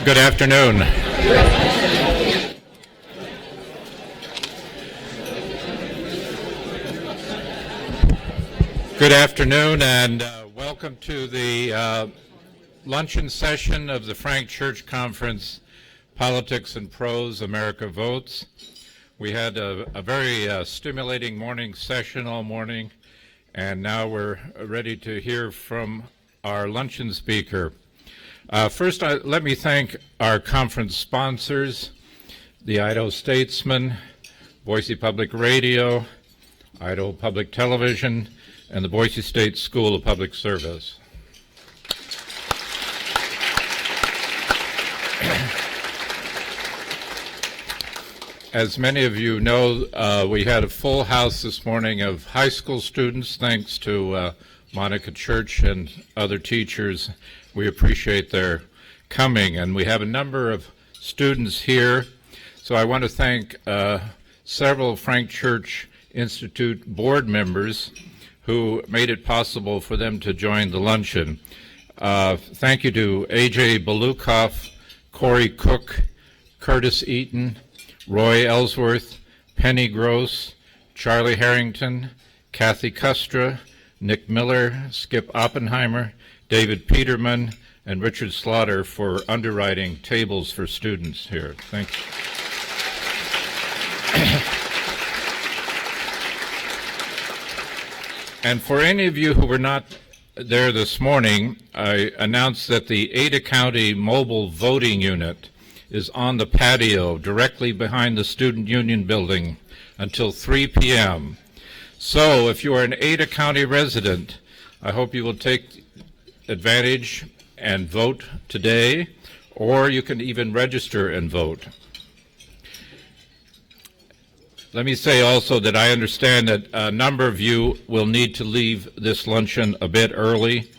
Good afternoon. Good afternoon, and welcome to the luncheon session of the Frank Church Conference, Politics and Prose, America Votes. We had a very stimulating morning session all morning, and now we're ready to hear from our luncheon speaker. First, let me thank our conference sponsors, the Idaho Statesman, Boise Public Radio, Idaho Public Television, and the Boise State School of Public Service. As many of you know, we had a full house this morning of high school students, thanks to Monica Church and other teachers. We appreciate their coming, and we have a number of students here. So I want to thank several Frank Church Institute board members who made it possible for them to join the luncheon. Thank you to A.J. Belukoff, Corey Cook, Curtis Eaton, Roy Ellsworth, Penny Gross, Charlie Harrington, Kathy Custra, Nick Miller, Skip Oppenheimer, David Peterman, and Richard Slaughter for underwriting tables for students here. Thanks. And for any of you who were not there this morning, I announced that the Ada County Mobile Voting Unit is on the patio directly behind the Student Union Building until 3 p.m. So if you are an Ada County resident, I hope you will take advantage and vote today, or you can even register and vote. Let me say also that I understand that a number of you will need to leave this luncheon a bit early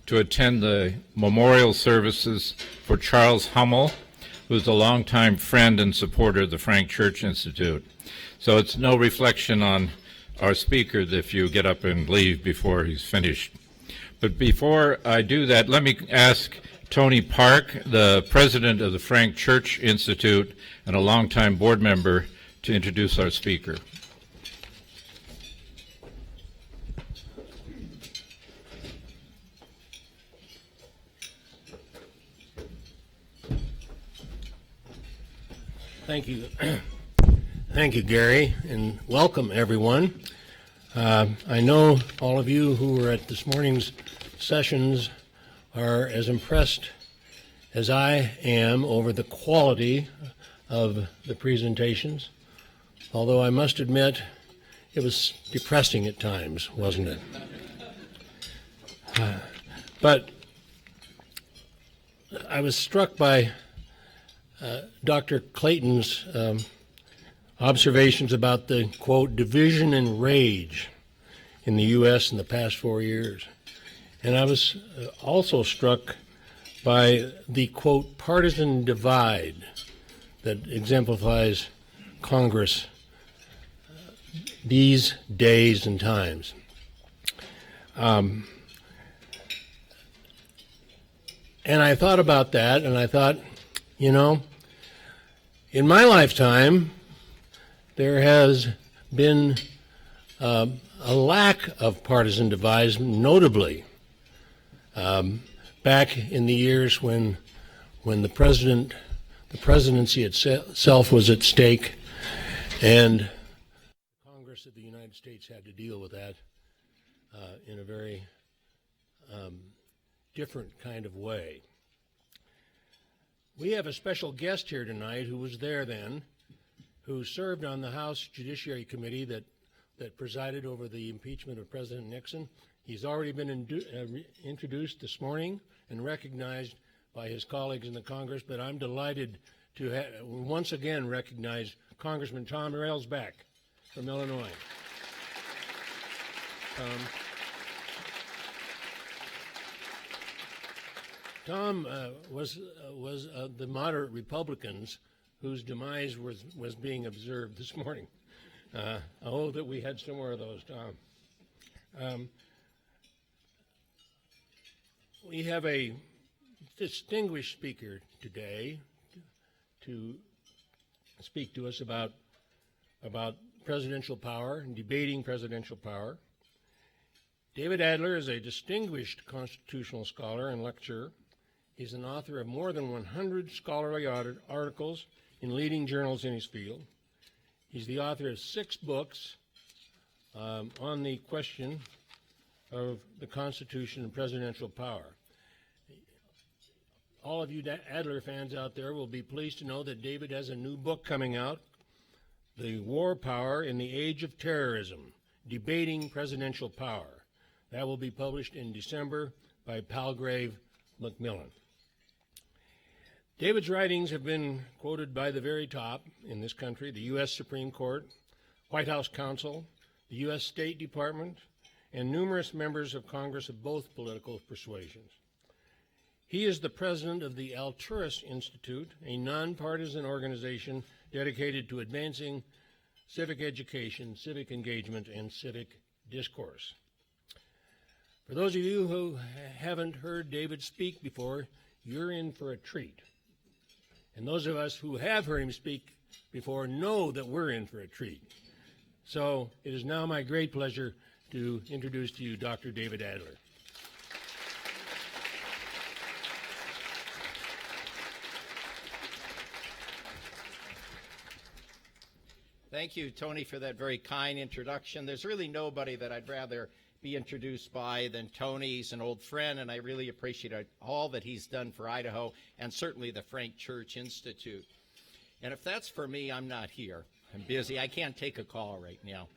to attend the memorial services for Charles Hummel, who's a longtime friend and supporter of the Frank Church Institute. So it's no reflection on our speaker if you get up and leave before he's finished. But before I do that, let me ask Tony Park, the president of the Frank Church Institute and a longtime board member, to introduce our speaker. Thank you. Thank you, Gary, and welcome, everyone. I know all of you who were at this morning's sessions are as impressed as I am over the quality of the presentations, although I must admit it was depressing at times, wasn't it? But I was struck by Dr. Clayton's observations about the, quote, division and rage in the U.S. in the past 4 years. And I was also struck by the, quote, partisan divide that exemplifies Congress these days and times. And I thought about that, and I thought, you know, in my lifetime, there has been a lack of partisan divides, notably back in the years when the presidency itself was at stake, and Congress of the United States had to deal with that in a very different kind of way. We have a special guest here tonight who was there then, who served on the House Judiciary Committee that presided over the impeachment of President Nixon. He's already been introduced this morning and recognized by his colleagues in the Congress, but I'm delighted to once again recognize Congressman Tom Railsback from Illinois. Tom was the moderate Republicans whose demise was being observed this morning. Oh, that we had some more of those, Tom. We have a distinguished speaker today to speak to us about presidential power and debating presidential power. David Adler is a distinguished constitutional scholar and lecturer. He's an author of more than 100 scholarly articles in leading journals in his field. He's the author of 6 books on the question of the Constitution and presidential power. All of you Adler fans out there will be pleased to know that David has a new book coming out, The War Power in the Age of Terrorism, Debating Presidential Power. That will be published in December by Palgrave Macmillan. David's writings have been quoted by the very top in this country, the U.S. Supreme Court, White House counsel, the U.S. State Department, and numerous members of Congress of both political persuasions. He is the president of the Alturas Institute, a nonpartisan organization dedicated to advancing civic education, civic engagement, and civic discourse. For those of you who haven't heard David speak before, you're in for a treat. And those of us who have heard him speak before know that we're in for a treat. So it is now my great pleasure to introduce to you Dr. David Adler. Thank you, Tony, for that very kind introduction. There's really nobody that I'd rather be introduced by than Tony. He's an old friend, and I really appreciate all that he's done for Idaho and certainly the Frank Church Institute. And if that's for me, I'm not here. I'm busy. I can't take a call right now.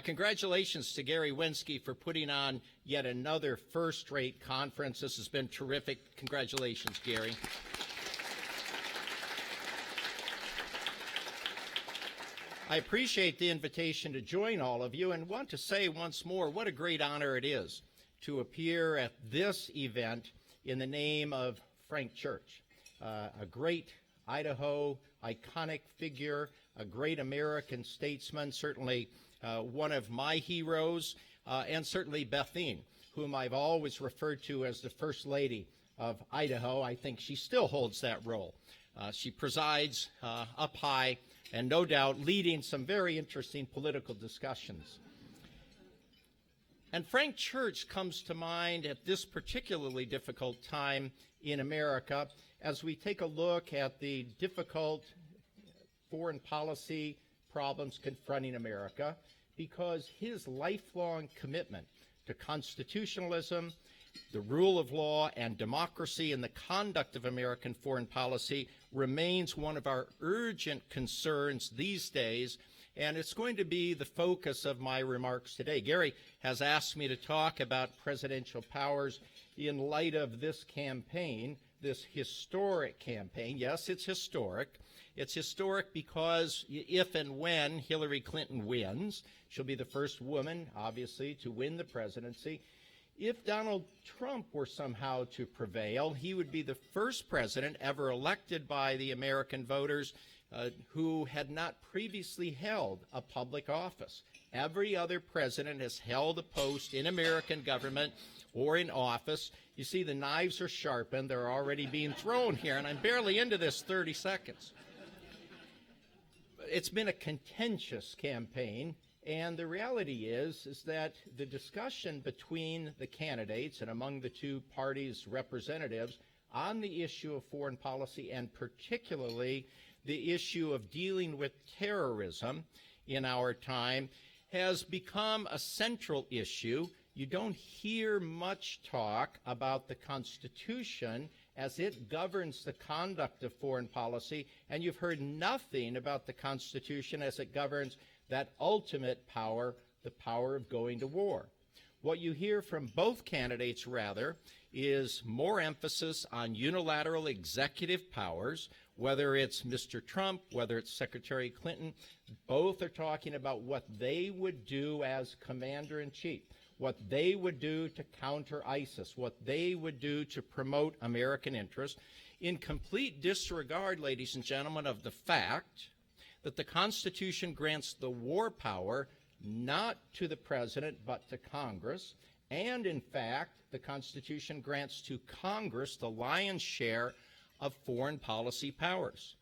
Congratulations to Gary Winsky for putting on yet another first-rate conference. This has been terrific. Congratulations, Gary. I appreciate the invitation to join all of you and want to say once more what a great honor it is to appear at this event in the name of Frank Church, a great Idaho iconic figure, a great American statesman, certainly one of my heroes, and certainly Bethine, whom I've always referred to as the First Lady of Idaho. I think she still holds that role. She presides up high and no doubt leading some very interesting political discussions. And Frank Church comes to mind at this particularly difficult time in America as we take a look at the difficult foreign policy problems confronting America, because his lifelong commitment to constitutionalism, the rule of law, and democracy in the conduct of American foreign policy remains one of our urgent concerns these days, and it's going to be the focus of my remarks today. Gary has asked me to talk about presidential powers in light of this campaign this historic campaign. Yes, it's historic. It's historic because if and when Hillary Clinton wins, she'll be the first woman, obviously, to win the presidency. If Donald Trump were somehow to prevail, he would be the first president ever elected by the American voters who had not previously held a public office. Every other president has held a post in American government or in office. You see, the knives are sharpened. They're already being thrown here, and I'm barely into this 30 seconds. It's been a contentious campaign, and the reality is that the discussion between the candidates and among the two parties' representatives on the issue of foreign policy, and particularly the issue of dealing with terrorism in our time, has become a central issue. You don't hear much talk about the Constitution as it governs the conduct of foreign policy, and you've heard nothing about the Constitution as it governs that ultimate power, the power of going to war. What you hear from both candidates, rather, is more emphasis on unilateral executive powers, whether it's Mr. Trump, whether it's Secretary Clinton. Both are talking about what they would do as commander-in-chief, what they would do to counter ISIS, what they would do to promote American interests, in complete disregard, ladies and gentlemen, of the fact that the Constitution grants the war power not to the president but to Congress, and in fact, the Constitution grants to Congress the lion's share of foreign policy powers.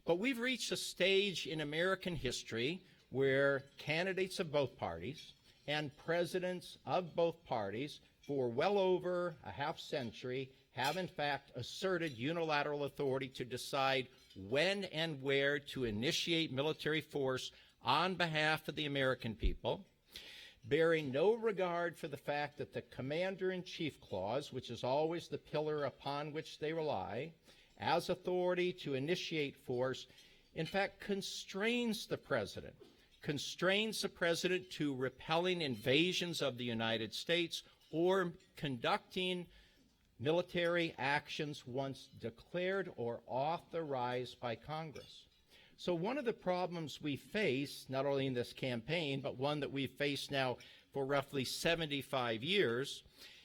But we've reached a stage in American history where candidates of both parties and presidents of both parties for well over a half century have in fact asserted unilateral authority to decide when and where to initiate military force on behalf of the American people, bearing no regard for the fact that the Commander-in-Chief Clause, which is always the pillar upon which they rely, as authority to initiate force, in fact constrains the president to repelling invasions of the United States or conducting military actions once declared or authorized by Congress. So one of the problems we face, not only in this campaign, but one that we've faced now for roughly 75 years,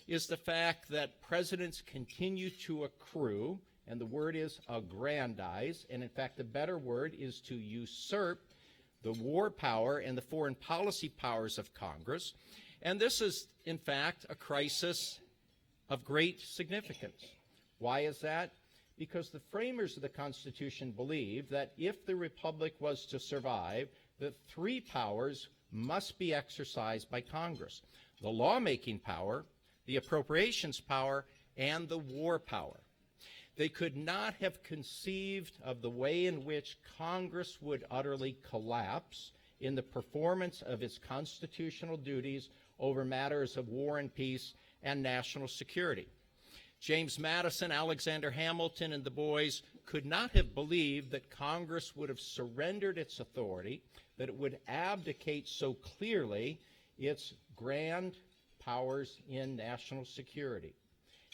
is the fact that presidents continue to accrue, and the word is aggrandize, and in fact the better word is to usurp the war power and the foreign policy powers of Congress. And this is, in fact, a crisis of great significance. Why is that? Because the framers of the Constitution believed that if the Republic was to survive, the three powers must be exercised by Congress: the lawmaking power, the appropriations power, and the war power. They could not have conceived of the way in which Congress would utterly collapse in the performance of its constitutional duties over matters of war and peace and national security. James Madison, Alexander Hamilton, and the boys could not have believed that Congress would have surrendered its authority, that it would abdicate so clearly its grand powers in national security.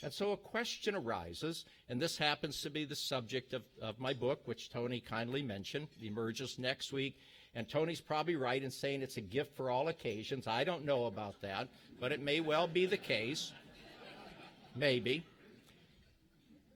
And so a question arises, and this happens to be the subject of my book, which Tony kindly mentioned. It emerges next week. And Tony's probably right in saying it's a gift for all occasions. I don't know about that, but it may well be the case. Maybe.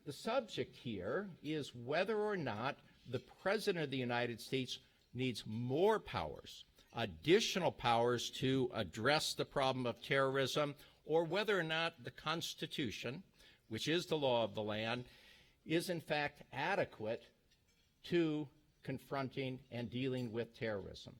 The subject here is whether or not the President of the United States needs more powers, additional powers to address the problem of terrorism, or whether or not the Constitution, which is the law of the land, is in fact adequate to confronting and dealing with terrorism.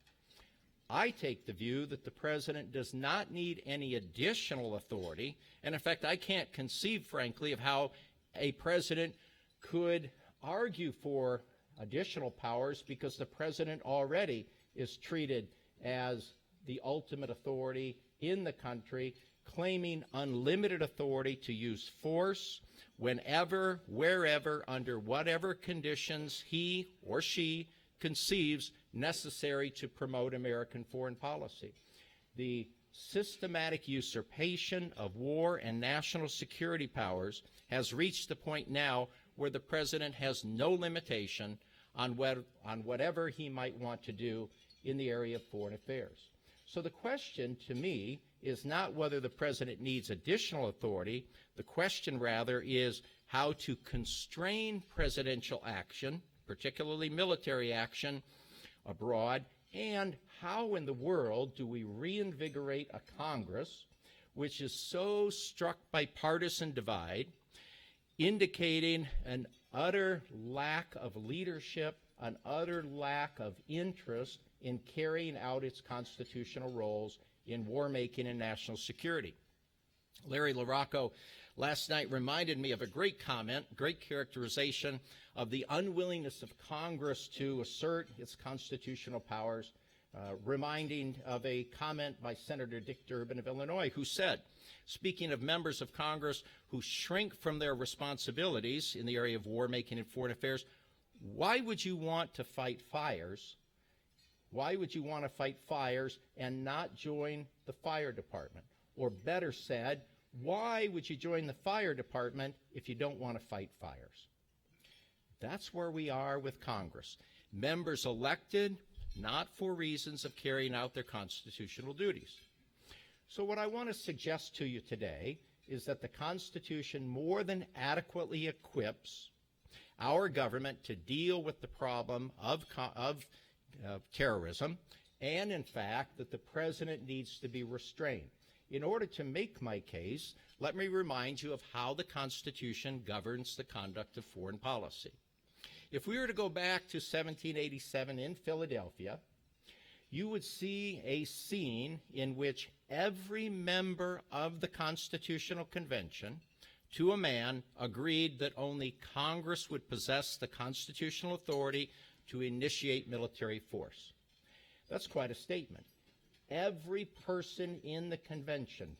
I take the view that the President does not need any additional authority, and in fact I can't conceive, frankly, of how a president could argue for additional powers, because the president already is treated as the ultimate authority in the country, claiming unlimited authority to use force whenever, wherever, under whatever conditions he or she conceives necessary to promote American foreign policy. The systematic usurpation of war and national security powers has reached the point now where the president has no limitation on whatever he might want to do in the area of foreign affairs. So the question to me is not whether the president needs additional authority. The question rather is how to constrain presidential action, particularly military action abroad, and how in the world do we reinvigorate a Congress which is so struck by partisan divide, indicating an utter lack of leadership, an utter lack of interest in carrying out its constitutional roles in war-making and national security. Larry LaRocco last night reminded me of a great comment, great characterization of the unwillingness of Congress to assert its constitutional powers, reminding of a comment by Senator Dick Durbin of Illinois, who said, speaking of members of Congress who shrink from their responsibilities in the area of war-making and foreign affairs, why would you want to fight fires? Why would you want to fight fires and not join the fire department? Or better said, why would you join the fire department if you don't want to fight fires? That's where we are with Congress. Members elected not for reasons of carrying out their constitutional duties. So what I want to suggest to you today is that the Constitution more than adequately equips our government to deal with the problem of terrorism, and in fact that the president needs to be restrained. In order to make my case, let me remind you of how the Constitution governs the conduct of foreign policy. If we were to go back to 1787 in Philadelphia, you would see a scene in which every member of the Constitutional Convention, to a man, agreed that only Congress would possess the constitutional authority to initiate military force. That's quite a statement. Every person in the convention,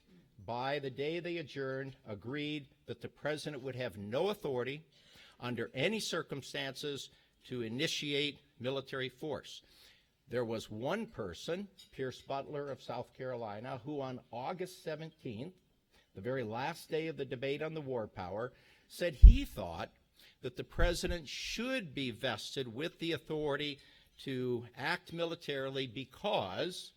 by the day they adjourned, agreed that the president would have no authority under any circumstances to initiate military force. There was one person, Pierce Butler of South Carolina, who on August 17th, the very last day of the debate on the war power, said he thought that the president should be vested with the authority to act militarily because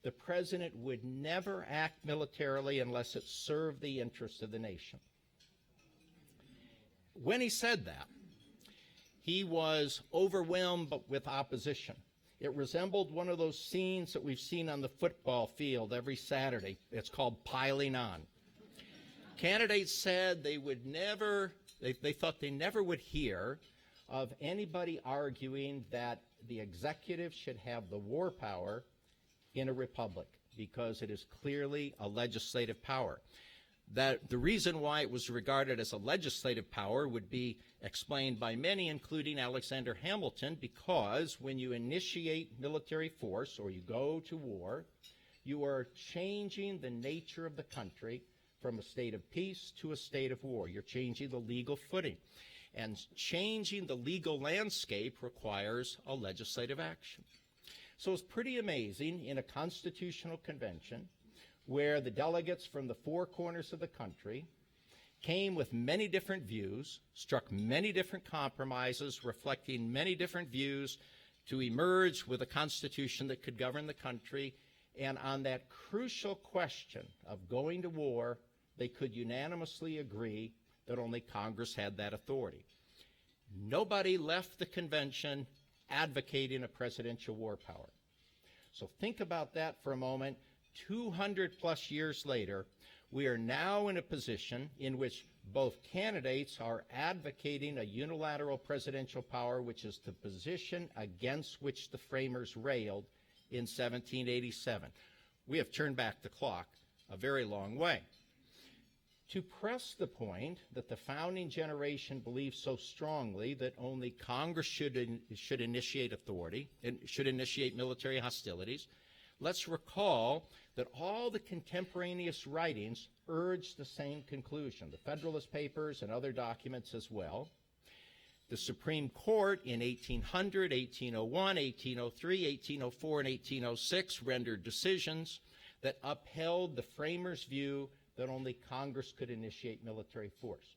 the president would never act militarily unless it served the interests of the nation. When he said that, he was overwhelmed with opposition. It resembled one of those scenes that we've seen on the football field every Saturday. It's called piling on. Candidates said they thought they never would hear of anybody arguing that the executive should have the war power in a republic because it is clearly a legislative power. That the reason why it was regarded as a legislative power would be explained by many, including Alexander Hamilton, because when you initiate military force or you go to war, you are changing the nature of the country from a state of peace to a state of war. You're changing the legal footing. And changing the legal landscape requires a legislative action. So it's pretty amazing in a constitutional convention where the delegates from the four corners of the country came with many different views, struck many different compromises, reflecting many different views to emerge with a constitution that could govern the country. And on that crucial question of going to war, they could unanimously agree that only Congress had that authority. Nobody left the convention advocating a presidential war power. So think about that for a moment. 200 plus years later, we are now in a position in which both candidates are advocating a unilateral presidential power, which is the position against which the framers railed in 1787. We have turned back the clock a very long way. To press the point that the founding generation believed so strongly that only Congress should initiate authority and should initiate military hostilities, let's recall that all the contemporaneous writings urged the same conclusion, the Federalist Papers and other documents as well. The Supreme Court in 1800, 1801, 1803, 1804, and 1806 rendered decisions that upheld the framers' view that only Congress could initiate military force.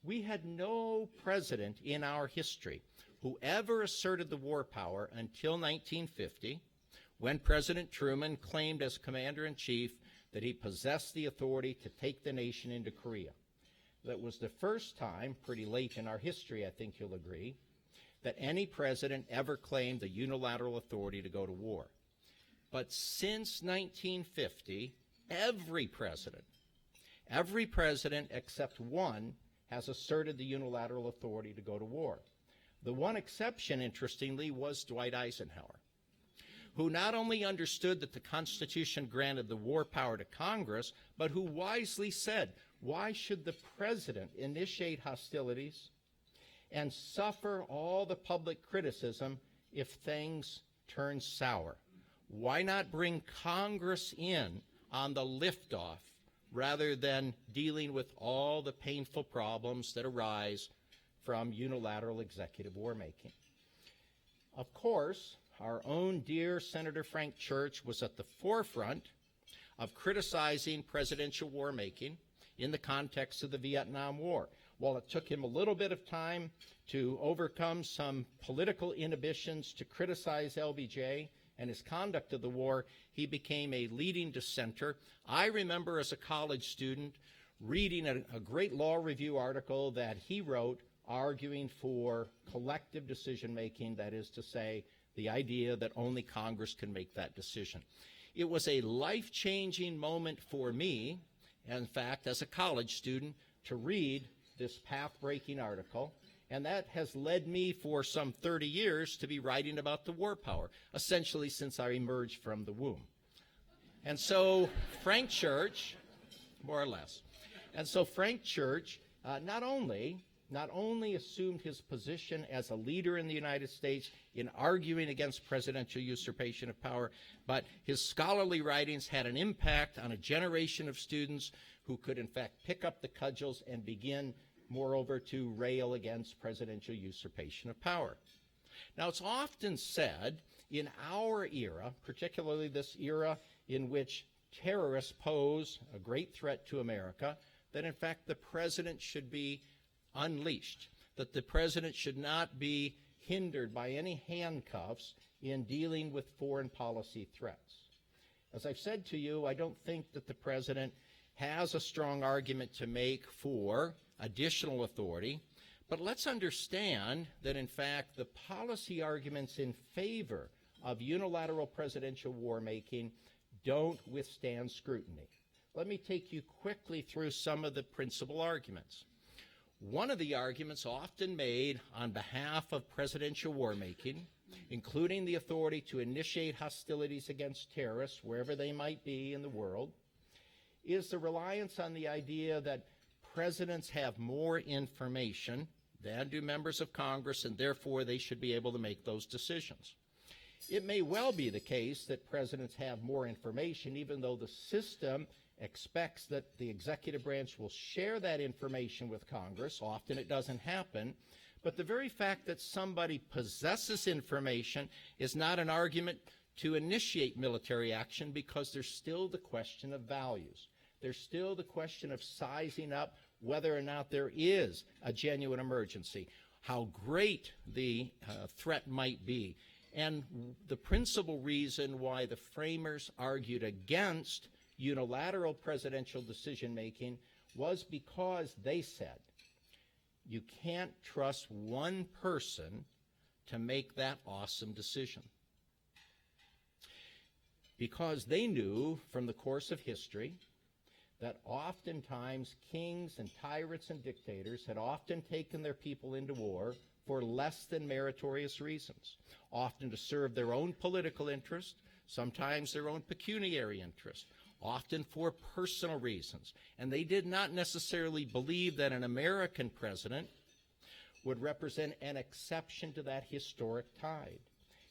We had no president in our history who ever asserted the war power until 1950, when President Truman claimed as commander-in-chief that he possessed the authority to take the nation into Korea. That was the first time, pretty late in our history, I think you'll agree, that any president ever claimed the unilateral authority to go to war. But since 1950, every president except one has asserted the unilateral authority to go to war. The one exception, interestingly, was Dwight Eisenhower, who not only understood that the Constitution granted the war power to Congress, but who wisely said, why should the president initiate hostilities and suffer all the public criticism if things turn sour? Why not bring Congress in on the liftoff rather than dealing with all the painful problems that arise from unilateral executive war making? Of course, our own dear Senator Frank Church was at the forefront of criticizing presidential war making in the context of the Vietnam War. While it took him a little bit of time to overcome some political inhibitions to criticize LBJ and his conduct of the war, he became a leading dissenter. I remember as a college student reading a great law review article that he wrote arguing for collective decision-making, that is to say, the idea that only Congress can make that decision. It was a life-changing moment for me, in fact, as a college student, to read this path-breaking article, and that has led me for some 30 years to be writing about the war power, essentially since I emerged from the womb. And so Frank Church, more or less, and so Frank Church not only assumed his position as a leader in the United States in arguing against presidential usurpation of power, but his scholarly writings had an impact on a generation of students who could, in fact, pick up the cudgels and begin, moreover, to rail against presidential usurpation of power. Now, it's often said in our era, particularly this era in which terrorists pose a great threat to America, that, in fact, the president should be unleashed, that the president should not be hindered by any handcuffs in dealing with foreign policy threats. As I've said to you, I don't think that the president has a strong argument to make for additional authority, but let's understand that, in fact, the policy arguments in favor of unilateral presidential war making don't withstand scrutiny. Let me take you quickly through some of the principal arguments. One of the arguments often made on behalf of presidential war making, including the authority to initiate hostilities against terrorists wherever they might be in the world, is the reliance on the idea that presidents have more information than do members of Congress, and therefore they should be able to make those decisions. It may well be the case that presidents have more information, even though the system expects that the executive branch will share that information with Congress. Often it doesn't happen. But the very fact that somebody possesses information is not an argument to initiate military action, because there's still the question of values. There's still the question of sizing up whether or not there is a genuine emergency, how great the threat might be. And the principal reason why the framers argued against unilateral presidential decision-making was because they said, you can't trust one person to make that awesome decision. Because they knew from the course of history that oftentimes kings and tyrants and dictators had often taken their people into war for less than meritorious reasons, often to serve their own political interest, sometimes their own pecuniary interest, often for personal reasons. And they did not necessarily believe that an American president would represent an exception to that historic tide.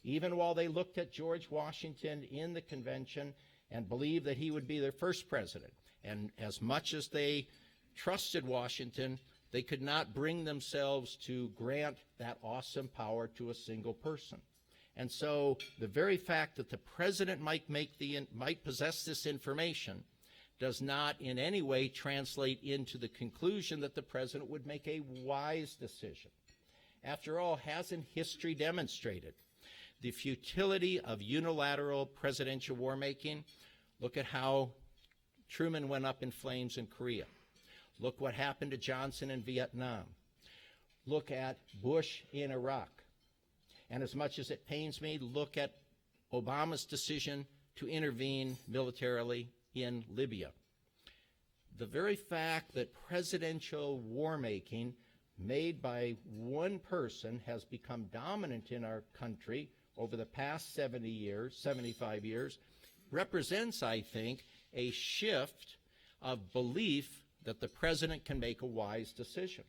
Even while they looked at George Washington in the convention and believed that he would be their first president, and as much as they trusted Washington, they could not bring themselves to grant that awesome power to a single person. And so the very fact that the president might possess this information does not in any way translate into the conclusion that the president would make a wise decision. After all, hasn't history demonstrated the futility of unilateral presidential war making? Look at how Truman went up in flames in Korea. Look what happened to Johnson in Vietnam. Look at Bush in Iraq. And as much as it pains me, look at Obama's decision to intervene militarily in Libya. The very fact that presidential war making made by one person has become dominant in our country over the past 75 years, represents, I think, a shift of belief that the president can make a wise decision.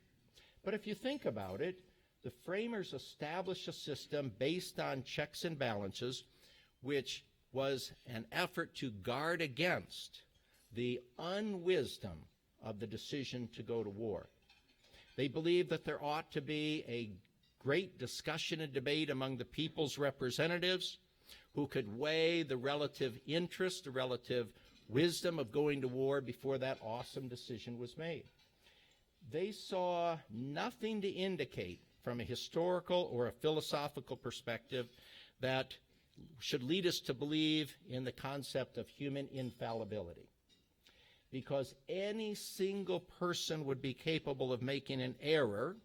But if you think about it, the framers established a system based on checks and balances, which was an effort to guard against the unwisdom of the decision to go to war. They believed that there ought to be a great discussion and debate among the people's representatives who could weigh the relative interest, the relative wisdom of going to war before that awesome decision was made. They saw nothing to indicate from a historical or a philosophical perspective that should lead us to believe in the concept of human infallibility. Because any single person would be capable of making an error,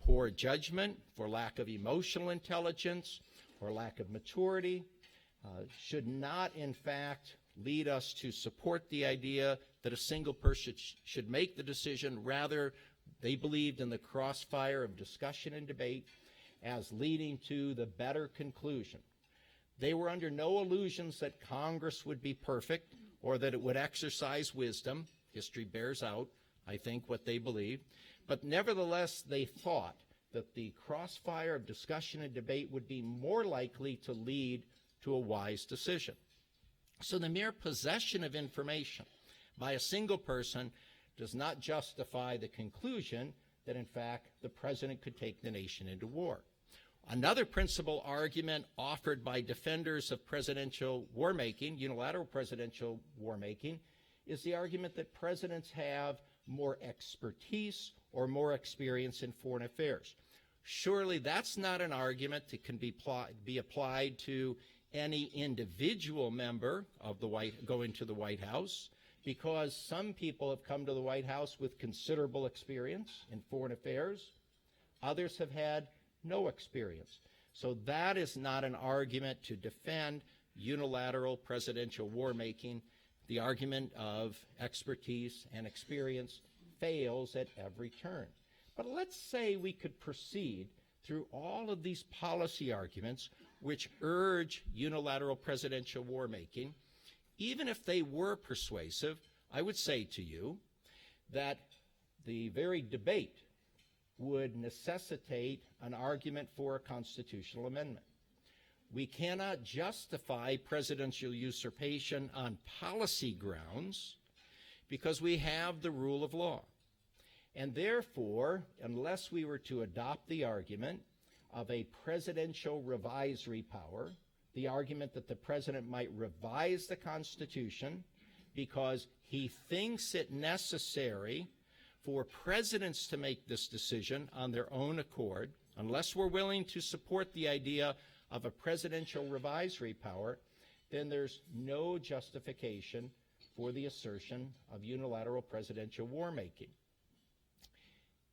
poor judgment, for lack of emotional intelligence, or lack of maturity, should not, in fact, lead us to support the idea that a single person should make the decision. Rather, they believed in the crossfire of discussion and debate as leading to the better conclusion. They were under no illusions that Congress would be perfect or that it would exercise wisdom. History bears out, I think, what they believed. But nevertheless, they thought that the crossfire of discussion and debate would be more likely to lead to a wise decision. So the mere possession of information by a single person does not justify the conclusion that, in fact, the president could take the nation into war. Another principal argument offered by defenders of presidential war making, unilateral presidential war making, is the argument that presidents have more expertise or more experience in foreign affairs. Surely that's not an argument that can be applied to any individual member of going to the White House, because some people have come to the White House with considerable experience in foreign affairs. Others have had no experience. So that is not an argument to defend unilateral presidential war making. The argument of expertise and experience fails at every turn. But let's say we could proceed through all of these policy arguments which urge unilateral presidential war making. Even if they were persuasive, I would say to you that the very debate would necessitate an argument for a constitutional amendment. We cannot justify presidential usurpation on policy grounds because we have the rule of law. And therefore, unless we were to adopt the argument of a presidential revisory power, the argument that the president might revise the Constitution because he thinks it necessary for presidents to make this decision on their own accord, unless we're willing to support the idea of a presidential revisory power, then there's no justification for the assertion of unilateral presidential war making.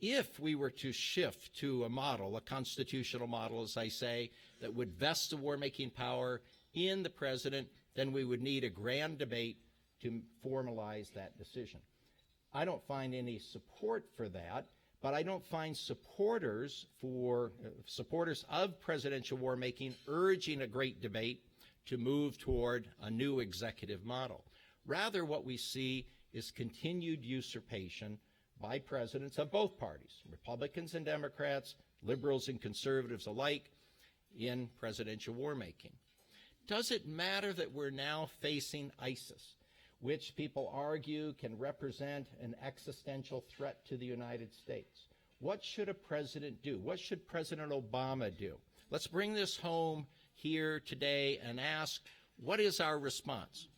If we were to shift to a model, a constitutional model, as I say, that would vest the war-making power in the president, then we would need a grand debate to formalize that decision. I don't find any support for that, but I don't find supporters of presidential war-making urging a great debate to move toward a new executive model. Rather, what we see is continued usurpation by presidents of both parties, Republicans and Democrats, liberals and conservatives alike, in presidential war making. Does it matter that we're now facing ISIS, which people argue can represent an existential threat to the United States? What should a president do? What should President Obama do? Let's bring this home here today and ask, what is our response?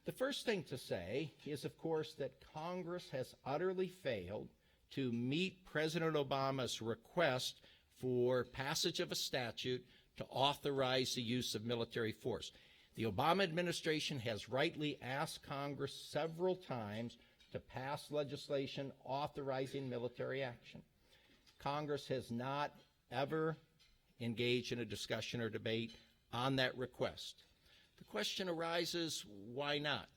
The first thing to say is, of course, that Congress has utterly failed to meet President Obama's request for passage of a statute to authorize the use of military force. The Obama administration has rightly asked Congress several times to pass legislation authorizing military action. Congress has not ever engaged in a discussion or debate on that request. The question arises, why not?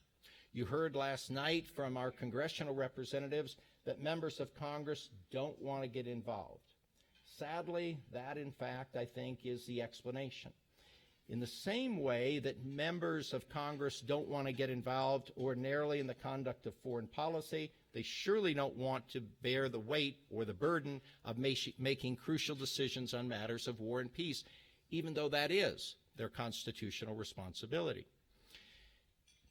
You heard last night from our congressional representatives that members of Congress don't want to get involved. Sadly, that in fact, I think, is the explanation. In the same way that members of Congress don't want to get involved ordinarily in the conduct of foreign policy, they surely don't want to bear the weight or the burden of making crucial decisions on matters of war and peace, even though that is their constitutional responsibility.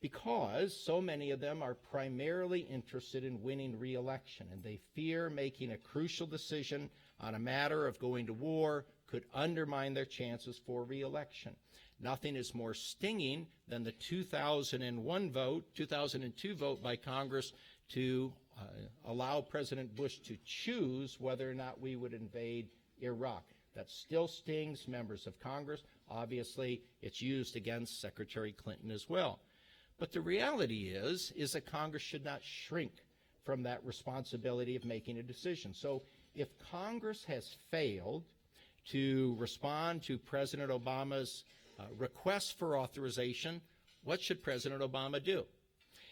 Because so many of them are primarily interested in winning re-election, and they fear making a crucial decision on a matter of going to war could undermine their chances for re-election. Nothing is more stinging than the 2002 vote by Congress to allow President Bush to choose whether or not we would invade Iraq. That still stings members of Congress. Obviously, it's used against Secretary Clinton as well. But the reality is that Congress should not shrink from that responsibility of making a decision. So if Congress has failed to respond to President Obama's request for authorization, what should President Obama do?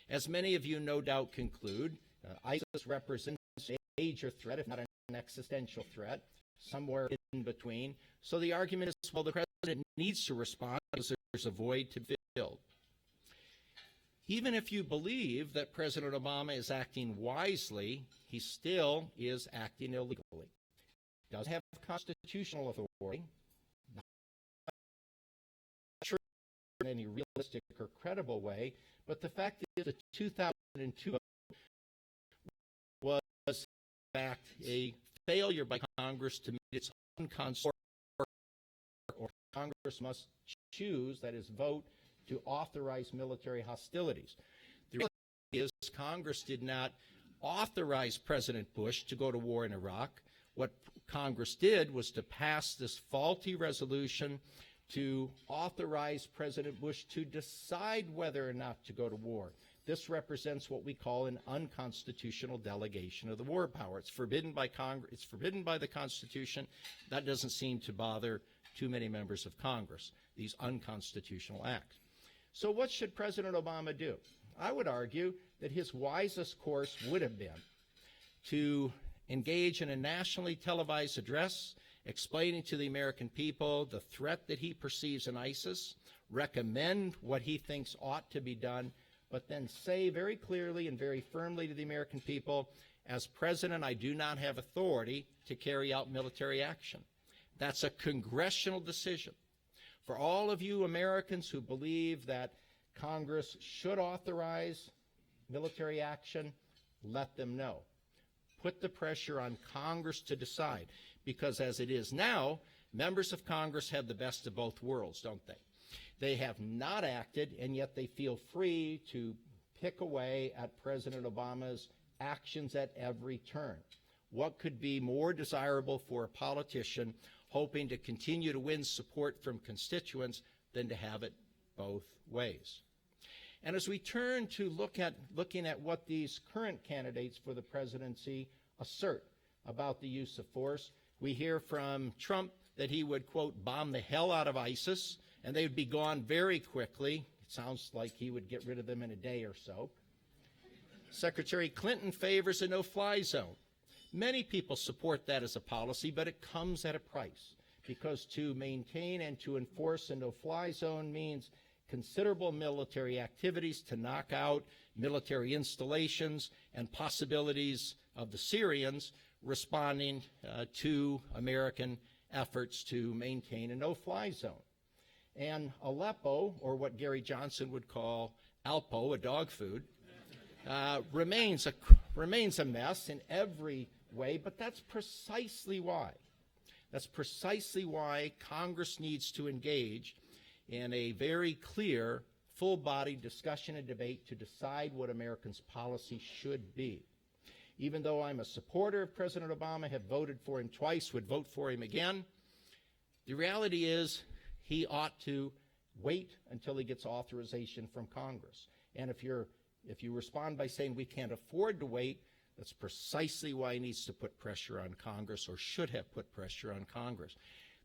As many of you no doubt conclude, ISIS represents a major threat, if not an existential threat, somewhere in between. So the argument is, well, the president needs to respond because there's a void to fill. Even if you believe that President Obama is acting wisely, he still is acting illegally. He doesn't have constitutional authority, not sure in any realistic or credible way, but the fact is the 2002 was, in fact, a failure by Congress to meet its unconstitutional, or Congress must choose, that is, vote to authorize military hostilities. The reality is Congress did not authorize President Bush to go to war in Iraq. What Congress did was to pass this faulty resolution to authorize President Bush to decide whether or not to go to war. This represents what we call an unconstitutional delegation of the war power. It's forbidden by Congress. It's forbidden by the Constitution. That doesn't seem to bother too many members of Congress, these unconstitutional acts. So what should President Obama do? I would argue that his wisest course would have been to engage in a nationally televised address explaining to the American people the threat that he perceives in ISIS, recommend what he thinks ought to be done, but then say very clearly and very firmly to the American people, as president, I do not have authority to carry out military action. That's a congressional decision. For all of you Americans who believe that Congress should authorize military action, let them know. Put the pressure on Congress to decide, because as it is now, members of Congress have the best of both worlds, don't they? They have not acted, and yet they feel free to pick away at President Obama's actions at every turn. What could be more desirable for a politician hoping to continue to win support from constituents than to have it both ways? And as we turn to looking at what these current candidates for the presidency assert about the use of force, we hear from Trump that he would, quote, bomb the hell out of ISIS, and they would be gone very quickly. It sounds like he would get rid of them in a day or so. Secretary Clinton favors a no-fly zone. Many people support that as a policy, but it comes at a price, because to maintain and to enforce a no-fly zone means considerable military activities to knock out military installations and possibilities of the Syrians responding to American efforts to maintain a no-fly zone. And Aleppo, or what Gary Johnson would call Alpo, a dog food, remains a mess in every way, but that's precisely why That's precisely why Congress needs to engage in a very clear, full-bodied discussion and debate to decide what Americans' policy should be. Even though I'm a supporter of President Obama, have voted for him twice, would vote for him again, the reality is he ought to wait until he gets authorization from Congress. And if you respond by saying we can't afford to wait, that's precisely why he needs to put pressure on Congress, or should have put pressure on Congress.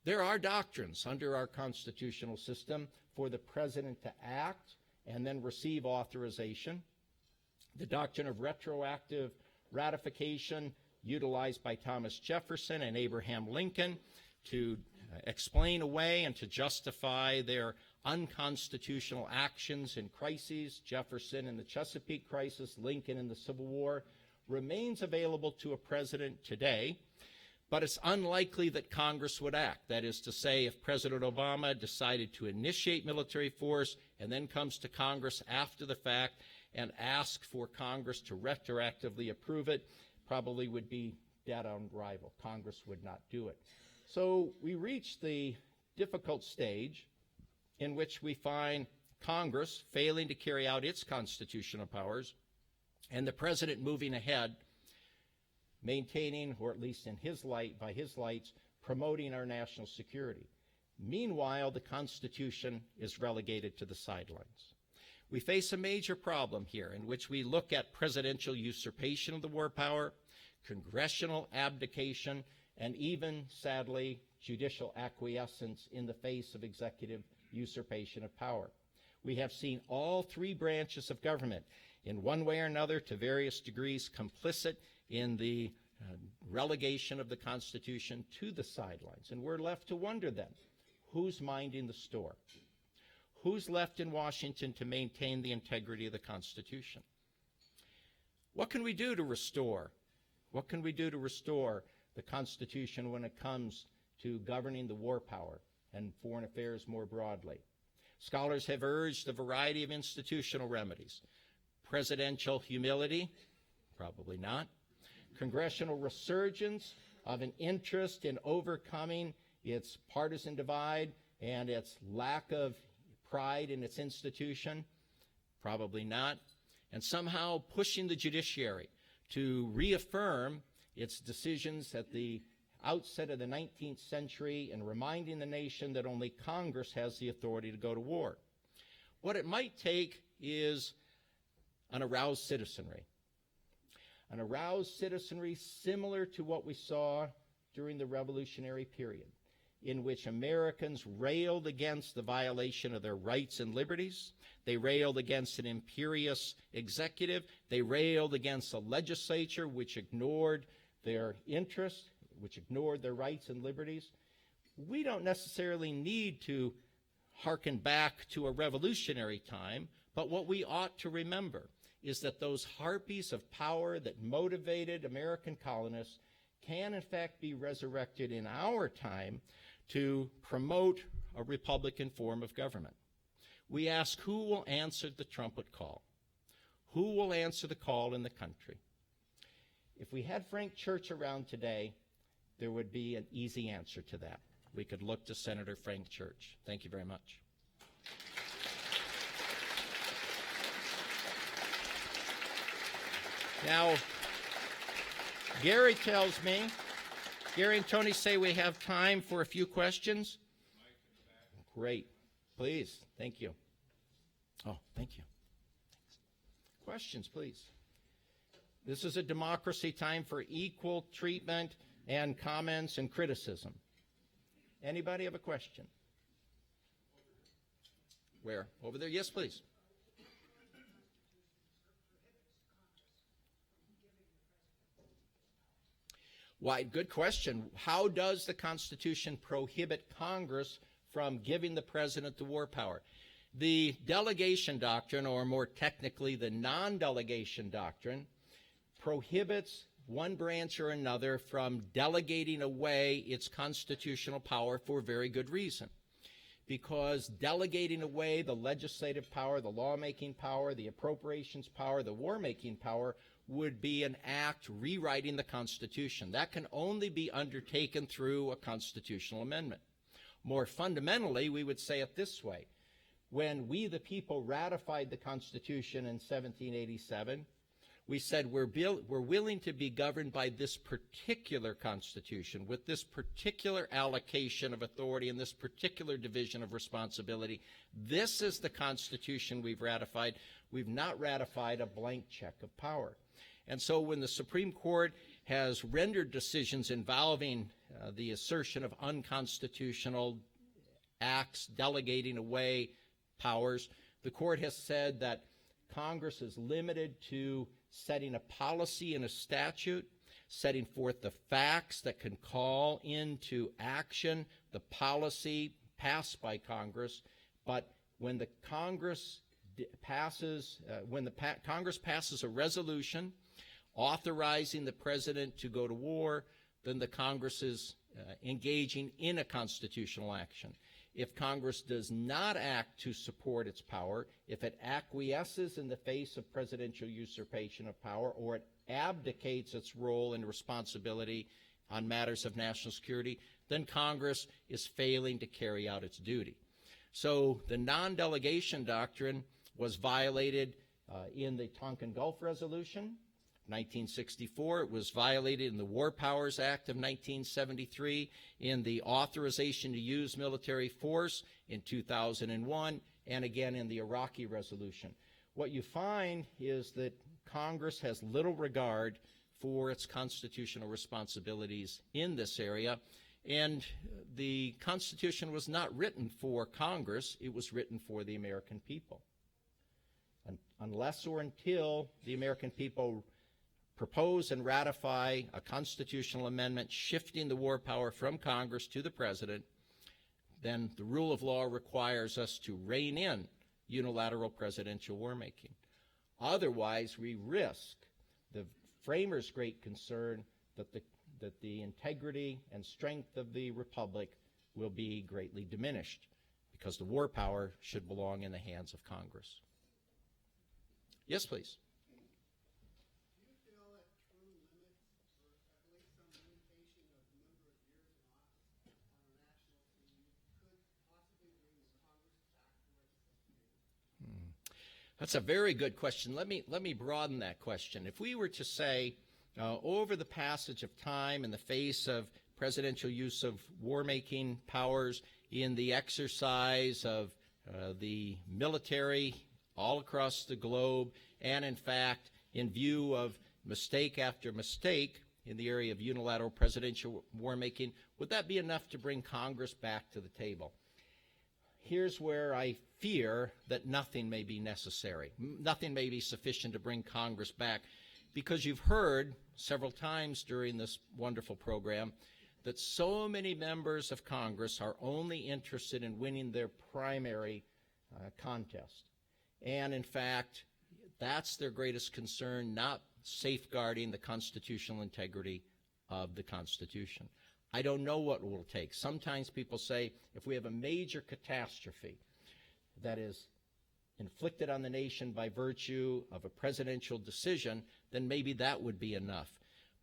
There are doctrines under our constitutional system for the president to act and then receive authorization. The doctrine of retroactive ratification, utilized by Thomas Jefferson and Abraham Lincoln to explain away and to justify their unconstitutional actions in crises, Jefferson in the Chesapeake crisis, Lincoln in the Civil War, remains available to a president today, but it's unlikely that Congress would act. That is to say, if President Obama decided to initiate military force and then comes to Congress after the fact and asks for Congress to retroactively approve it, probably would be dead on arrival. Congress would not do it. So we reach the difficult stage in which we find Congress failing to carry out its constitutional powers, and the president moving ahead, maintaining, or at least in his light, by his lights, promoting our national security. Meanwhile, the Constitution is relegated to the sidelines. We face a major problem here in which we look at presidential usurpation of the war power, congressional abdication, and even, sadly, judicial acquiescence in the face of executive usurpation of power. We have seen all three branches of government, in one way or another, to various degrees, complicit in the relegation of the Constitution to the sidelines. And we're left to wonder then, who's minding the store? Who's left in Washington to maintain the integrity of the Constitution? What can we do to restore? What can we do to restore the Constitution when it comes to governing the war power and foreign affairs more broadly? Scholars have urged a variety of institutional remedies. Presidential humility? Probably not. Congressional resurgence of an interest in overcoming its partisan divide and its lack of pride in its institution? Probably not. And somehow pushing the judiciary to reaffirm its decisions at the outset of the 19th century and reminding the nation that only Congress has the authority to go to war. What it might take is an aroused citizenry. An aroused citizenry similar to what we saw during the Revolutionary period, in which Americans railed against the violation of their rights and liberties. They railed against an imperious executive. They railed against a legislature which ignored their interests, which ignored their rights and liberties. We don't necessarily need to hearken back to a revolutionary time, but what we ought to remember is that those harpies of power that motivated American colonists can in fact be resurrected in our time to promote a republican form of government. We ask, who will answer the trumpet call? Who will answer the call in the country? If we had Frank Church around today, there would be an easy answer to that. We could look to Senator Frank Church. Thank you very much. Now, Gary tells me, Gary and Tony say we have time for a few questions. Great. Please. Thank you. Oh, thank you. Questions, please. This is a democracy, time for equal treatment and comments and criticism. Anybody have a question? Where? Over there? Yes, please. Why, good question. How does the Constitution prohibit Congress from giving the president the war power? The delegation doctrine, or more technically the non-delegation doctrine, prohibits one branch or another from delegating away its constitutional power for very good reason. Because delegating away the legislative power, the lawmaking power, the appropriations power, the war-making power would be an act rewriting the Constitution. That can only be undertaken through a constitutional amendment. More fundamentally, we would say it this way. When we, the people, ratified the Constitution in 1787, we said we're willing to be governed by this particular Constitution, with this particular allocation of authority and this particular division of responsibility. This is the Constitution we've ratified. We've not ratified a blank check of power. And so when the Supreme Court has rendered decisions involving the assertion of unconstitutional acts delegating away powers, the court has said that Congress is limited to setting a policy in a statute, setting forth the facts that can call into action the policy passed by Congress. But when the Congress passes a resolution authorizing the president to go to war, then the Congress is engaging in a constitutional action. If Congress does not act to support its power, if it acquiesces in the face of presidential usurpation of power, or it abdicates its role and responsibility on matters of national security, then Congress is failing to carry out its duty. So the non-delegation doctrine was violated in the Tonkin Gulf Resolution, 1964. It was violated in the War Powers Act of 1973, in the authorization to use military force in 2001, and again in the Iraqi resolution. What you find is that Congress has little regard for its constitutional responsibilities in this area, and the Constitution was not written for Congress, it was written for the American people. Unless or until the American people propose and ratify a constitutional amendment shifting the war power from Congress to the president, then the rule of law requires us to rein in unilateral presidential war making. Otherwise, we risk the framers' great concern that the integrity and strength of the republic will be greatly diminished, because the war power should belong in the hands of Congress. Yes, please. That's a very good question. Let me broaden that question. If we were to say, over the passage of time, in the face of presidential use of war-making powers, in the exercise of the military all across the globe, and in fact, in view of mistake after mistake in the area of unilateral presidential war-making, would that be enough to bring Congress back to the table? Here's where I fear that nothing may be necessary. Nothing may be sufficient to bring Congress back, because you've heard several times during this wonderful program that so many members of Congress are only interested in winning their primary contest. And in fact, that's their greatest concern, not safeguarding the constitutional integrity of the Constitution. I don't know what it will take. Sometimes people say, if we have a major catastrophe that is inflicted on the nation by virtue of a presidential decision, then maybe that would be enough.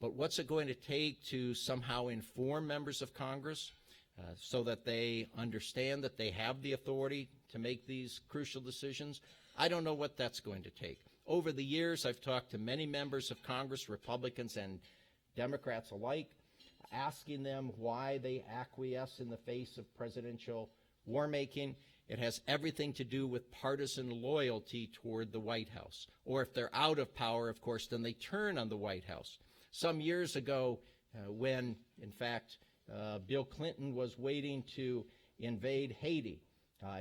But what's it going to take to somehow inform members of Congress so that they understand that they have the authority to make these crucial decisions? I don't know what that's going to take. Over the years, I've talked to many members of Congress, Republicans and Democrats alike, asking them why they acquiesce in the face of presidential war-making. It has everything to do with partisan loyalty toward the White House. Or if they're out of power, of course, then they turn on the White House. Some years ago, when, in fact, Bill Clinton was waiting to invade Haiti,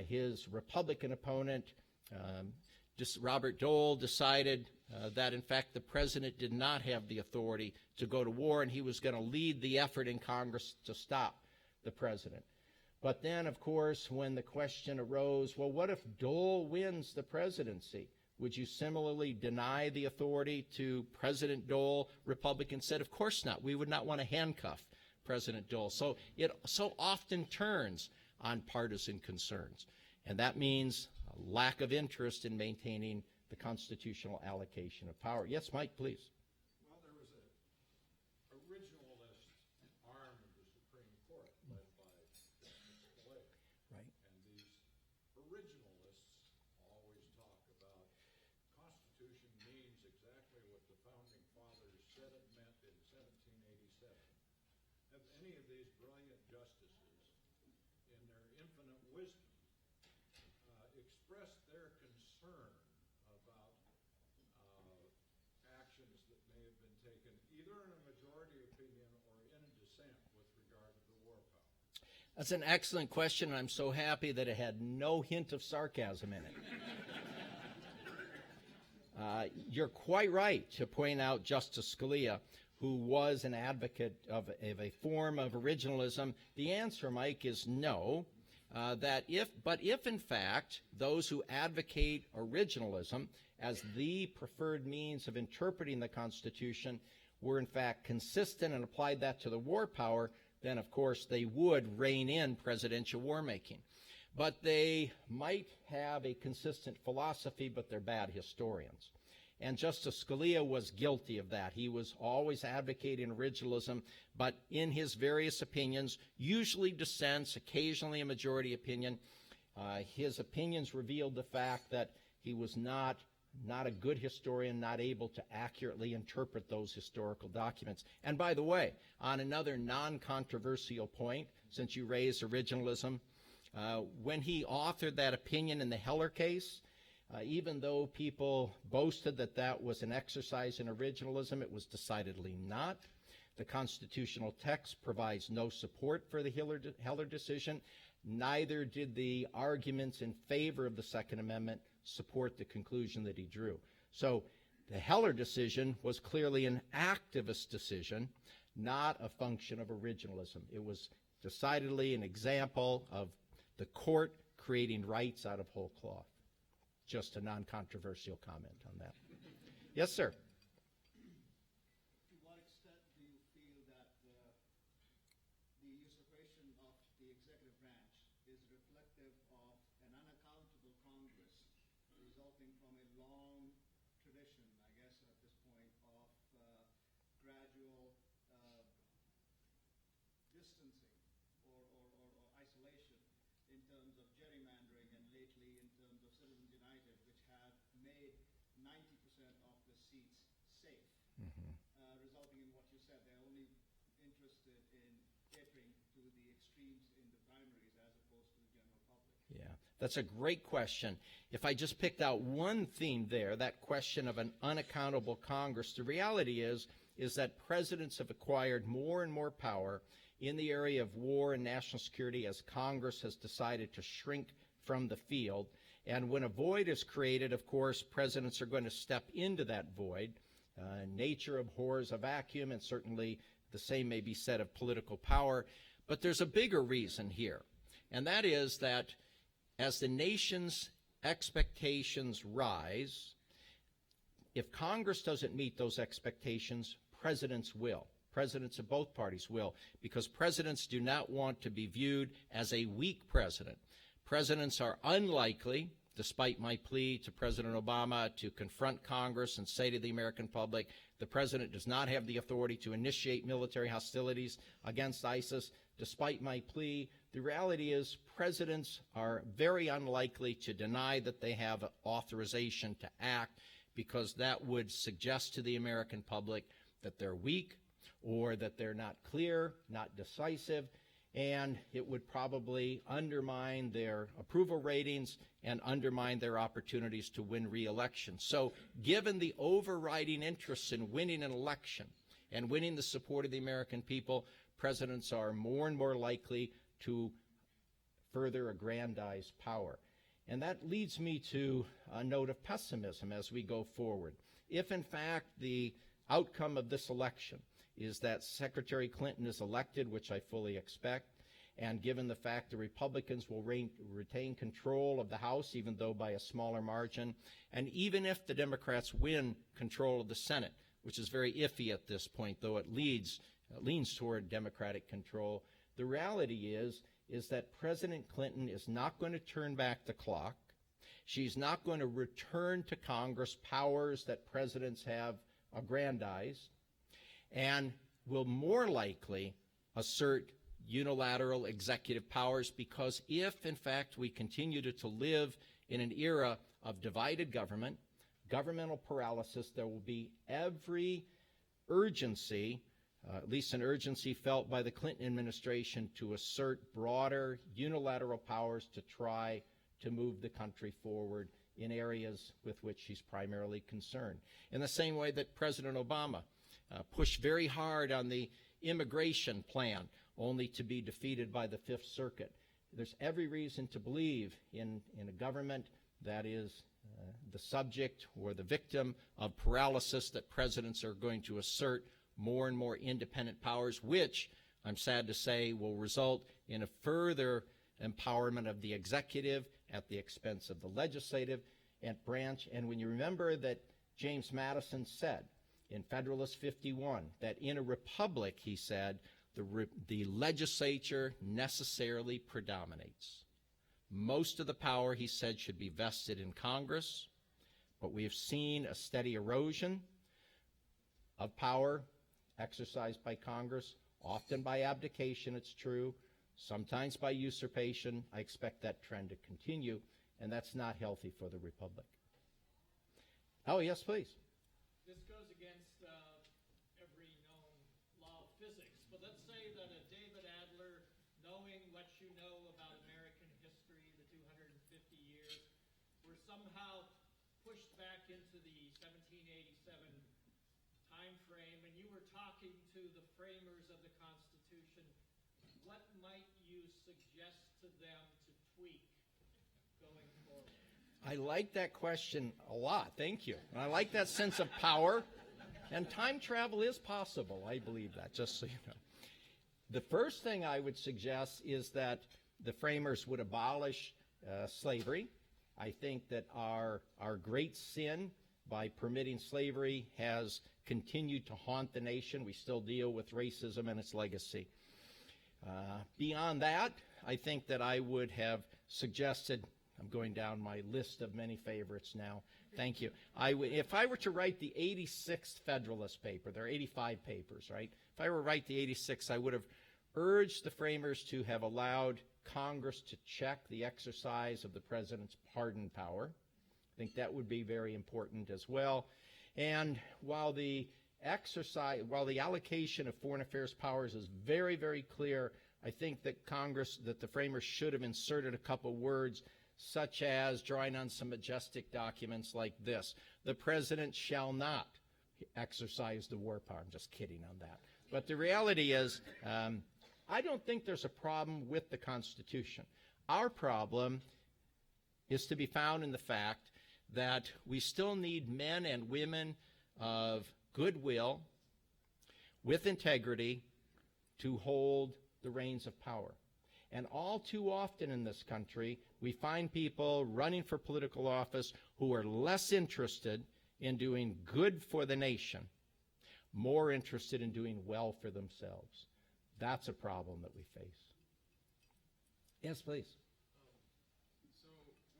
his Republican opponent, Robert Dole, decided that, in fact, the president did not have the authority to go to war, and he was going to lead the effort in Congress to stop the president. But then, of course, when the question arose, well, what if Dole wins the presidency? Would you similarly deny the authority to President Dole? Republicans said, of course not. We would not want to handcuff President Dole. So it so often turns on partisan concerns. And that means a lack of interest in maintaining the constitutional allocation of power. Yes, Mike, please. Well, there was a originalist arm of the Supreme Court led by Justice Scalia. Right. And these originalists always talk about Constitution means exactly what the Founding Fathers said it meant in 1787. Have any of these brilliant justices, in their infinite wisdom, expressed their concern about actions that may have been taken either in a majority opinion or in a dissent with regard to the war power? That's an excellent question, and I'm so happy that it had no hint of sarcasm in it. You're quite right to point out Justice Scalia, who was an advocate of a form of originalism. The answer, Mike, is no. If in fact those who advocate originalism as the preferred means of interpreting the Constitution were in fact consistent and applied that to the war power, then of course they would rein in presidential war making. But they might have a consistent philosophy, but they're bad historians. And Justice Scalia was guilty of that. He was always advocating originalism, but in his various opinions, usually dissents, occasionally a majority opinion, his opinions revealed the fact that he was not a good historian, not able to accurately interpret those historical documents. And by the way, on another non-controversial point, since you raised originalism, when he authored that opinion in the Heller case, even though people boasted that that was an exercise in originalism, it was decidedly not. The constitutional text provides no support for the Heller decision. Neither did the arguments in favor of the Second Amendment support the conclusion that he drew. So the Heller decision was clearly an activist decision, not a function of originalism. It was decidedly an example of the court creating rights out of whole cloth. Just a non-controversial comment on that. Yes, sir. To what extent do you feel that the usurpation of the executive branch is reflective of an unaccountable Congress resulting from a long tradition, I guess at this point, of gradual distancing or isolation in terms of gerrymandering and lately in terms of Citizens United, which have made 90% of the seats safe, resulting in what you said. They're only interested in catering to the extremes in the primaries as opposed to the general public. Yeah, that's a great question. If I just picked out one theme there, that question of an unaccountable Congress, the reality is that presidents have acquired more and more power in the area of war and national security as Congress has decided to shrink from the field. And when a void is created, of course, presidents are going to step into that void. Nature abhors a vacuum, and certainly the same may be said of political power. But there's a bigger reason here, and that is that as the nation's expectations rise, if Congress doesn't meet those expectations, presidents will. Presidents of both parties will, because presidents do not want to be viewed as a weak president. Presidents are unlikely, despite my plea to President Obama to confront Congress and say to the American public, the president does not have the authority to initiate military hostilities against ISIS. Despite my plea, the reality is presidents are very unlikely to deny that they have authorization to act, because that would suggest to the American public that they're weak, or that they're not clear, not decisive, and it would probably undermine their approval ratings and undermine their opportunities to win re-election. So given the overriding interest in winning an election and winning the support of the American people, presidents are more and more likely to further aggrandize power. And that leads me to a note of pessimism as we go forward. If, in fact, the outcome of this election is that Secretary Clinton is elected, which I fully expect, and given the fact the Republicans will retain control of the House, even though by a smaller margin, and even if the Democrats win control of the Senate, which is very iffy at this point, though it leans toward Democratic control, the reality is that President Clinton is not going to turn back the clock. She's not going to return to Congress powers that presidents have aggrandized, and will more likely assert unilateral executive powers, because if, in fact, we continue to live in an era of divided government, governmental paralysis, there will be every urgency, at least an urgency felt by the Clinton administration, to assert broader unilateral powers to try to move the country forward in areas with which she's primarily concerned. In the same way that President Obama pushed very hard on the immigration plan, only to be defeated by the Fifth Circuit. There's every reason to believe in a government that is the subject or the victim of paralysis, that presidents are going to assert more and more independent powers, which, I'm sad to say, will result in a further empowerment of the executive at the expense of the legislative branch. And when you remember that James Madison said in Federalist 51 that in a republic, he said, the legislature necessarily predominates. Most of the power, he said, should be vested in Congress, but we have seen a steady erosion of power exercised by Congress, often by abdication, it's true, sometimes by usurpation. I expect that trend to continue, and that's not healthy for the republic. Oh, yes, please. This goes against every known law of physics, but let's say that a David Adler, knowing what you know about American history, the 250 years, were somehow pushed back into the 1787 time frame, and you were talking to the framers of the Constitution, what might you suggest to them to tweak going forward? I like that question a lot. Thank you. I like that sense of power. And time travel is possible. I believe that, just so you know. The first thing I would suggest is that the framers would abolish slavery. I think that our great sin by permitting slavery has continued to haunt the nation. We still deal with racism and its legacy. Beyond that, I think that I would have suggested, I'm going down my list of many favorites now. Thank you. If I were to write the 86th Federalist paper, there are 85 papers, right? If I were to write the 86th, I would have urged the framers to have allowed Congress to check the exercise of the president's pardon power. I think that would be very important as well. And while the allocation of foreign affairs powers is very, very clear, I think that the framers should have inserted a couple words, such as drawing on some majestic documents like this: the president shall not exercise the war power. I'm just kidding on that. But the reality is, I don't think there's a problem with the Constitution. Our problem is to be found in the fact that we still need men and women of goodwill, with integrity, to hold the reins of power. And all too often in this country, we find people running for political office who are less interested in doing good for the nation, more interested in doing well for themselves. That's a problem that we face. Yes, please. So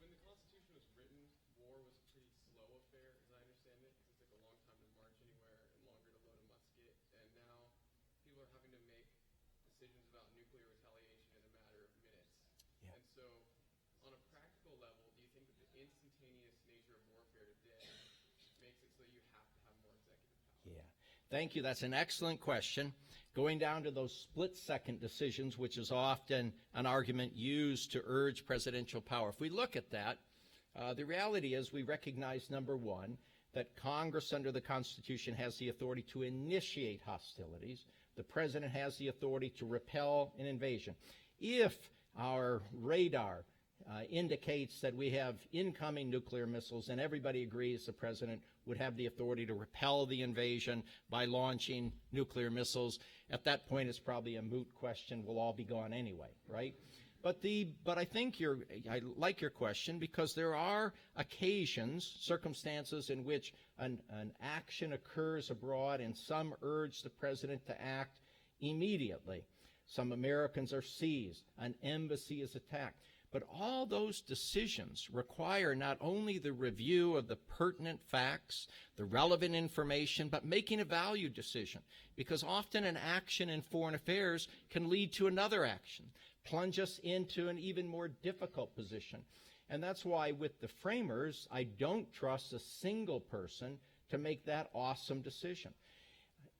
when the Constitution was written, war was a pretty slow affair, as I understand it, because it took a long time to march anywhere and longer to load a musket. And now people are having to make decisions about nuclear retaliation in a matter of minutes. Yeah. And so on a practical level, do you think that the instantaneous nature of warfare today makes it so that you have to have more executive power? Yeah. Thank you. That's an excellent question. Going down to those split-second decisions, which is often an argument used to urge presidential power. If we look at that, the reality is we recognize, number one, that Congress under the Constitution has the authority to initiate hostilities. The president has the authority to repel an invasion. If our radar indicates that we have incoming nuclear missiles, and everybody agrees the president would have the authority to repel the invasion by launching nuclear missiles, at that point it's probably a moot question. We'll all be gone anyway, right? But I think I like your question, because there are occasions, circumstances in which an action occurs abroad and some urge the president to act immediately. Some Americans are seized. An embassy is attacked. But all those decisions require not only the review of the pertinent facts, the relevant information, but making a value decision. Because often an action in foreign affairs can lead to another action, plunge us into an even more difficult position. And that's why with the framers, I don't trust a single person to make that awesome decision.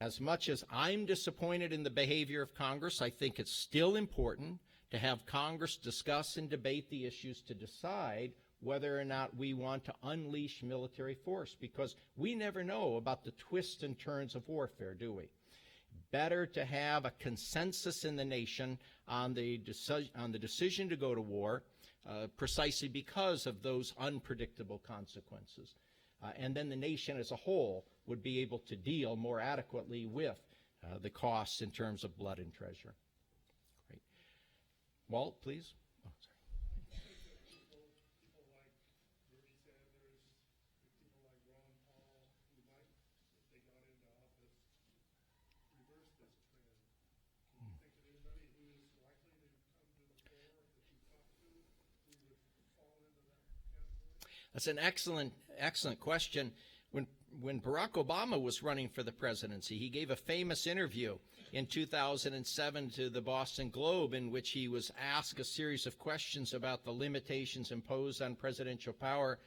As much as I'm disappointed in the behavior of Congress, I think it's still important to have Congress discuss and debate the issues to decide whether or not we want to unleash military force, because we never know about the twists and turns of warfare, do we? Better to have a consensus in the nation on the decision to go to war, precisely because of those unpredictable consequences. And then the nation as a whole would be able to deal more adequately with the costs in terms of blood and treasure. Great. Walt, please. Oh, sorry. People like Bernie Sanders, people like Ron Paul, who might, if they got into office, reverse this trend. Can you think of anybody who is likely to come to the fore that you talked to who would fall into that category? That's an excellent question. When Barack Obama was running for the presidency, he gave a famous interview in 2007 to the Boston Globe in which he was asked a series of questions about the limitations imposed on presidential power.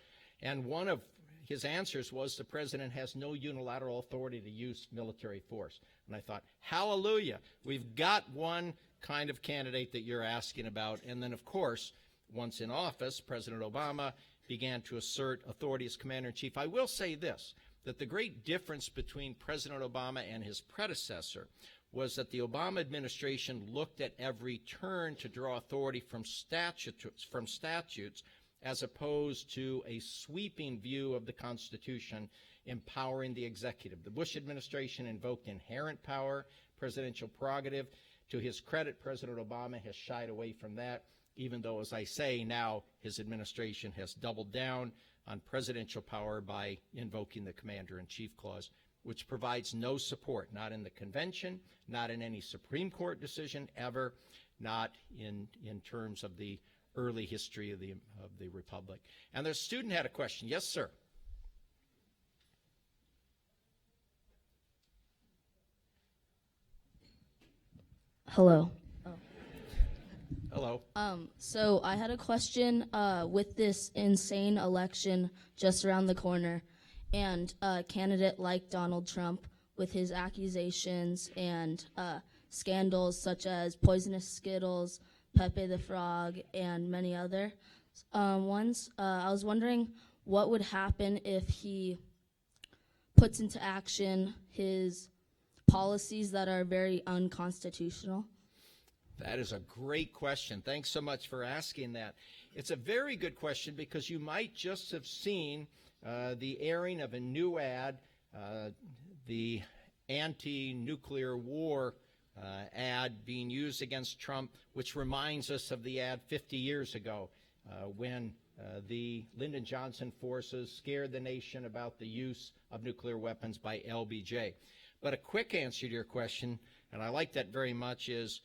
And one of his answers was the president has no unilateral authority to use military force. And I thought, hallelujah, we've got one kind of candidate that you're asking about. And then, of course, once in office, President Obama began to assert authority as commander-in-chief. I will say this, that the great difference between President Obama and his predecessor was that the Obama administration looked at every turn to draw authority from statutes as opposed to a sweeping view of the Constitution empowering the executive. The Bush administration invoked inherent power, presidential prerogative. To his credit, President Obama has shied away from that, even though, as I say, now his administration has doubled down on presidential power by invoking the Commander-in-Chief Clause, which provides no support, not in the convention, not in any Supreme Court decision ever, not in terms of the early history of the Republic. And the student had a question. Yes, sir. Hello. Hello. So I had a question with this insane election just around the corner, and a candidate like Donald Trump with his accusations and scandals such as poisonous Skittles, Pepe the Frog, and many other ones. I was wondering what would happen if he puts into action his policies that are very unconstitutional. That is a great question. Thanks so much for asking that. It's a very good question because you might just have seen the airing of a new ad, the anti-nuclear war ad being used against Trump, which reminds us of the ad 50 years ago when the Lyndon Johnson forces scared the nation about the use of nuclear weapons by LBJ. But a quick answer to your question, and I like that very much, is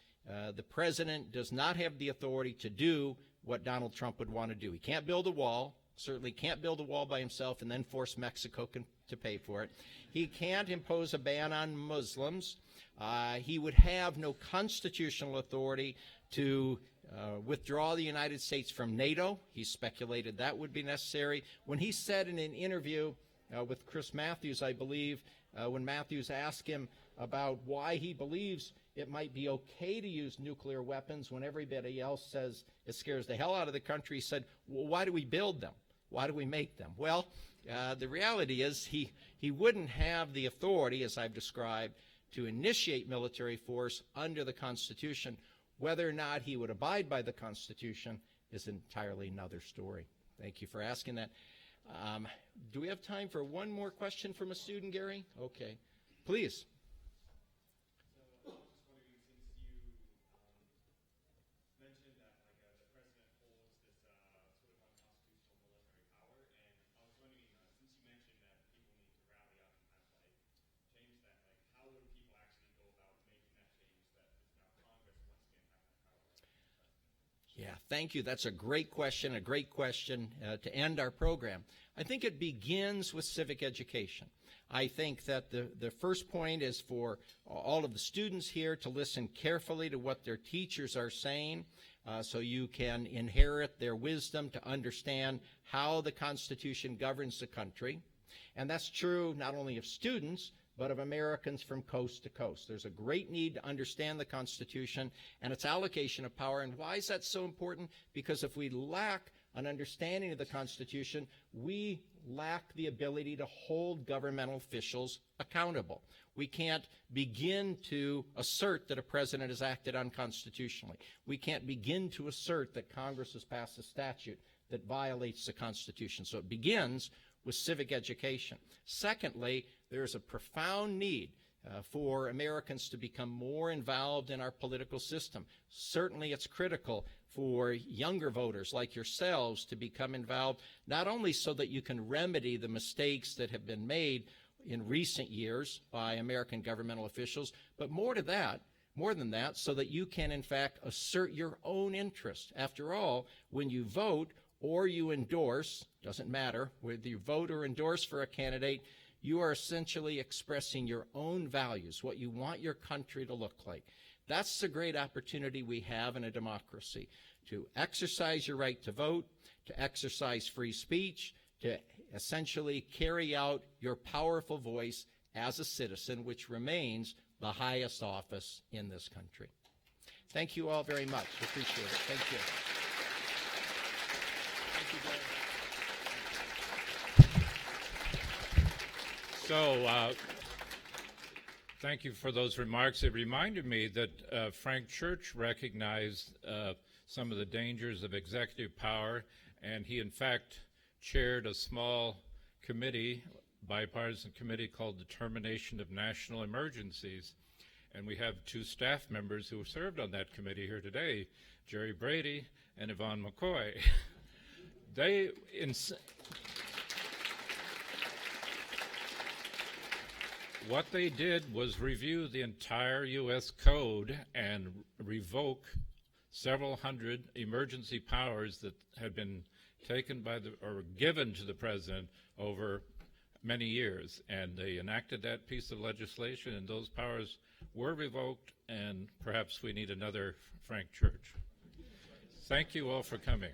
the president does not have the authority to do what Donald Trump would want to do. He can't build a wall, certainly can't build a wall by himself and then force Mexico to pay for it. He can't impose a ban on Muslims. He would have no constitutional authority to withdraw the United States from NATO. He speculated that would be necessary. When he said in an interview with Chris Matthews, I believe, when Matthews asked him about why he believes it might be okay to use nuclear weapons when everybody else says it scares the hell out of the country, he said, well, why do we build them? Why do we make them? Well, the reality is he wouldn't have the authority, as I've described, to initiate military force under the Constitution. Whether or not he would abide by the Constitution is entirely another story. Thank you for asking that. Do we have time for one more question from a student, Gary? Okay. Please. Yeah, thank you. That's a great question to end our program. I think it begins with civic education. I think that the first point is for all of the students here to listen carefully to what their teachers are saying, so you can inherit their wisdom to understand how the Constitution governs the country. And that's true not only of students, but of Americans from coast to coast. There's a great need to understand the Constitution and its allocation of power. And why is that so important? Because if we lack an understanding of the Constitution, we lack the ability to hold governmental officials accountable. We can't begin to assert that a president has acted unconstitutionally. We can't begin to assert that Congress has passed a statute that violates the Constitution. So it begins with civic education. Secondly, there's a profound need for Americans to become more involved in our political system. Certainly it's critical for younger voters like yourselves to become involved, not only so that you can remedy the mistakes that have been made in recent years by American governmental officials, but more than that, so that you can in fact assert your own interest. After all, when you vote or you endorse, doesn't matter, whether you vote or endorse for a candidate, you are essentially expressing your own values, what you want your country to look like. That's the great opportunity we have in a democracy, to exercise your right to vote, to exercise free speech, to essentially carry out your powerful voice as a citizen, which remains the highest office in this country. Thank you all very much. Appreciate it. Thank you. So, thank you for those remarks. It reminded me that Frank Church recognized some of the dangers of executive power, and he, in fact, chaired a small committee, bipartisan committee called Determination of National Emergencies. And we have two staff members who served on that committee here today, Jerry Brady and Yvonne McCoy. What they did was review the entire U.S. Code and revoke several hundred emergency powers that had been taken by or given to the president over many years. And they enacted that piece of legislation, and those powers were revoked, and perhaps we need another Frank Church. Thank you all for coming.